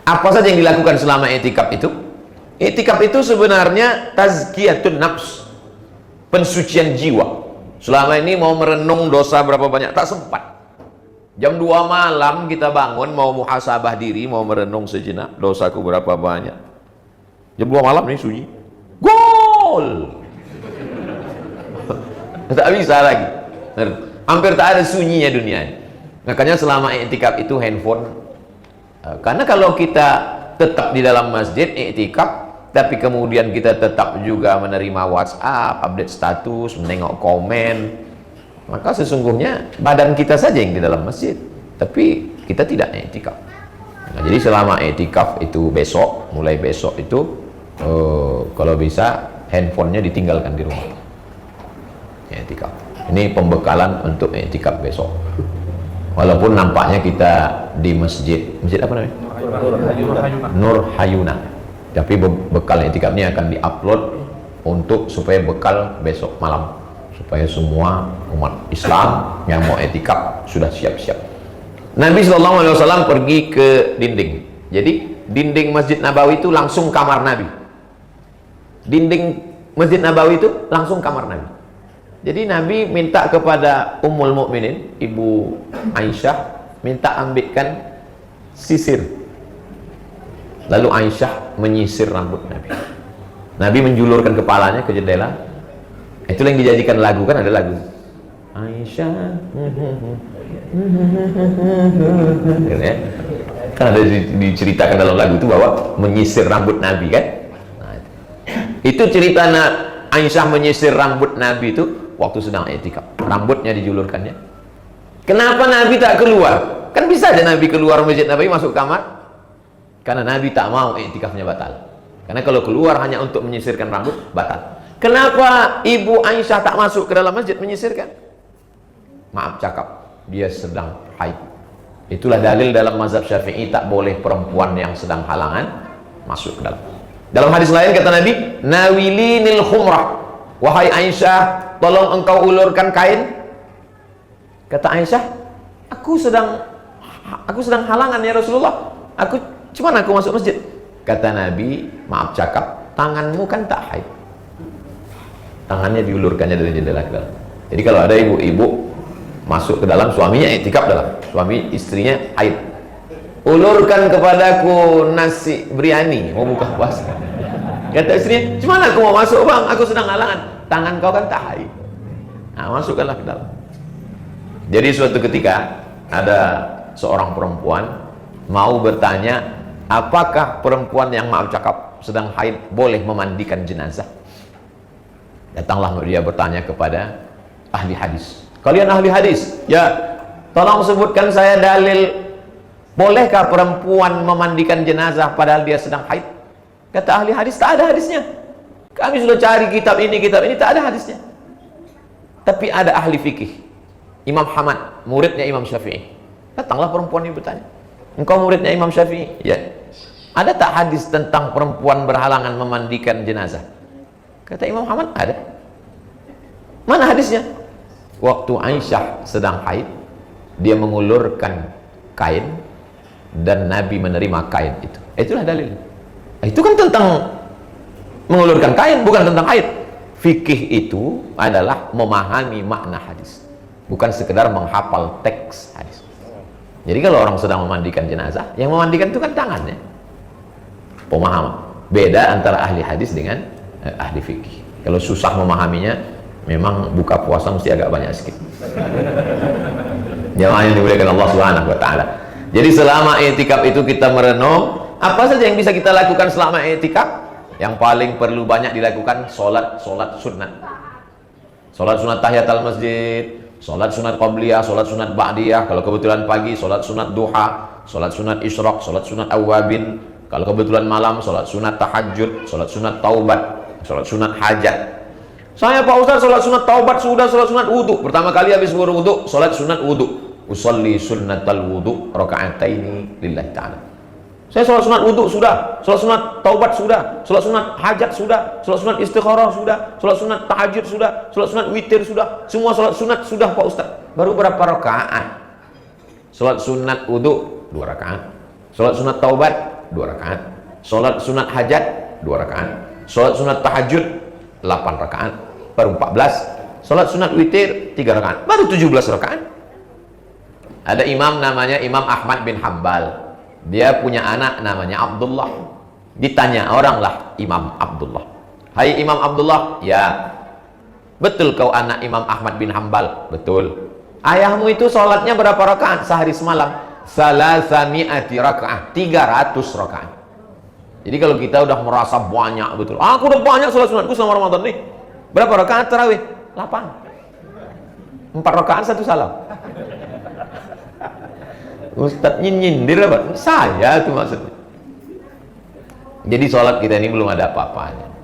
Apa saja yang dilakukan selama i'tikaf itu? I'tikaf itu sebenarnya tazkiyatun nafs, pensucian jiwa. Selama ini mau merenung dosa berapa banyak, tak sempat. Jam 2 malam kita bangun, mau muhasabah diri, mau merenung sejenak, dosaku berapa banyak. Jam 2 malam nih sunyi. Gol! Tak bisa lagi. Hampir tak ada sunyinya dunia ini. Makanya selama i'tikaf itu handphone. Karena kalau kita tetap di dalam masjid i'tikaf, tapi kemudian kita tetap juga menerima WhatsApp, update status, menengok komen, maka sesungguhnya badan kita saja yang di dalam masjid, tapi kita tidak i'tikaf. Nah, jadi selama i'tikaf itu besok, mulai besok itu kalau bisa handphonenya ditinggalkan di rumah. I'tikaf. Ini pembekalan untuk i'tikaf besok. Walaupun nampaknya kita di masjid apa namanya? Nur Hayuna. Tapi bekal i'tikaf ini akan diupload untuk supaya bekal besok malam, supaya semua umat Islam yang mau i'tikaf sudah siap-siap. Nabi SAW pergi ke dinding. Jadi dinding Masjid Nabawi itu langsung kamar Nabi. Dinding Masjid Nabawi itu langsung kamar Nabi. Jadi Nabi minta kepada Ummul Mukminin, Ibu Aisyah, minta ambilkan sisir. Lalu Aisyah menyisir rambut Nabi. Nabi menjulurkan kepalanya ke jendela. Itulah yang dijadikan lagu, kan ada lagu. Aisyah. Kan ada diceritakan dalam lagu itu bahwa menyisir rambut Nabi, kan? Nah, itu cerita Aisyah menyisir rambut Nabi itu waktu sedang i'tikaf, rambutnya dijulurkannya. Kenapa Nabi tak keluar? Kan bisa aja Nabi keluar Masjid Nabawi masuk kamar. Karena Nabi tak mau i'tikafnya batal. Karena kalau keluar hanya untuk menyisirkan rambut, batal. Kenapa Ibu Aisyah tak masuk ke dalam masjid menyisirkan? Maaf cakap, dia sedang haid. Itulah dalil dalam mazhab Syafi'i tak boleh perempuan yang sedang halangan masuk ke dalam. Dalam hadis lain kata Nabi, nawilinil khumrah. Wahai Aisyah, tolong engkau ulurkan kain. Kata Aisyah, aku sedang halangan ya Rasulullah. Cuman aku masuk masjid. Kata Nabi, maaf cakap, tanganmu kan tak haid. Tangannya diulurkannya dari jendela ke dalam. Jadi kalau ada ibu-ibu masuk ke dalam, suaminya i'tikaf dalam, suami istrinya haid, ulurkan kepadaku nasi biryani, mau buka puasa. Kata istrinya, cuman aku mau masuk bang, aku sedang halangan. Tangan kau kan tak haid. Nah, masukkanlah ke dalam. Jadi suatu ketika ada seorang perempuan mau bertanya, apakah perempuan yang maaf cakap sedang haid boleh memandikan jenazah? Datanglah dia bertanya kepada ahli hadis. Kalian ahli hadis, ya tolong sebutkan saya dalil, bolehkah perempuan memandikan jenazah padahal dia sedang haid? Kata ahli hadis, tak ada hadisnya. Kami sudah cari kitab ini, tak ada hadisnya. Tapi ada ahli fikih, Imam Hamad, muridnya Imam Syafi'i. Datanglah perempuan ini bertanya, engkau muridnya Imam Syafi'i? Ya. Ada tak hadis tentang perempuan berhalangan memandikan jenazah? Kata Imam Hamad, ada. Mana hadisnya? Waktu Aisyah sedang haid, dia mengulurkan kain dan Nabi menerima kain itu. Itulah dalil. Itu kan tentang mengulurkan kain, bukan tentang haid. Fikih itu adalah memahami makna hadis, bukan sekedar menghafal teks hadis. Jadi kalau orang sedang memandikan jenazah, yang memandikan itu kan tangannya. Pemahaman. Beda antara ahli hadis dengan ahli fikih. Kalau susah memahaminya, memang buka puasa mesti agak banyak sedikit. Jamaah yang dimuliakan Allah Subhanahu wa taala. Jadi selama i'tikaf itu kita merenung, apa saja yang bisa kita lakukan selama i'tikaf? Yang paling perlu banyak dilakukan solat sunat. Solat sunat tahiyatul masjid, solat sunat qabliyah, solat sunat ba'diyah. Kalau kebetulan pagi, solat sunat duha, solat sunat isyraq, solat sunat awabin. Kalau kebetulan malam, solat sunat tahajud, solat sunat taubat, solat sunat hajat. Saya Pak Ustaz sholat sunat taubat sudah, sholat sunat wudhu. Pertama kali habis berwudhu, sholat sunat wudhu. Usolli sunnatal wudhu raka'ataini lillahi ta'ala. Saya sholat sunat wudhu sudah, sholat sunat taubat sudah, sholat sunat hajat sudah, sholat sunat istikharah sudah, sholat sunat tahajud sudah, sholat sunat witir sudah. Semua sholat sunat sudah Pak Ustaz. Baru berapa rakaat? Sholat sunat wudhu 2 rakaat. Sholat sunat taubat 2 rakaat. Sholat sunat hajat 2 rakaat. Sholat sunat tahajud 8 rakaat. Baru 14. Sholat sunat witir 3 rakaat. Baru 17 rakaat. Ada imam namanya Imam Ahmad bin Hambal. Dia punya anak namanya Abdullah. Ditanya orang lah Imam Abdullah, "Hai Imam Abdullah, ya, betul kau anak Imam Ahmad bin Hambal?" "Betul." "Ayahmu itu sholatnya berapa rakaat sehari semalam?" "Salasami'ati rakaat." 300 rakaat. Jadi kalau kita udah merasa banyak betul, aku udah banyak sholat sunatku selama Ramadan nih. Berapa rakaat tarawih? 8. 4 rakaat 1 salam. Ustadz nyindir apa? Saya tuh maksudnya. Jadi sholat kita ini belum ada apa-apanya.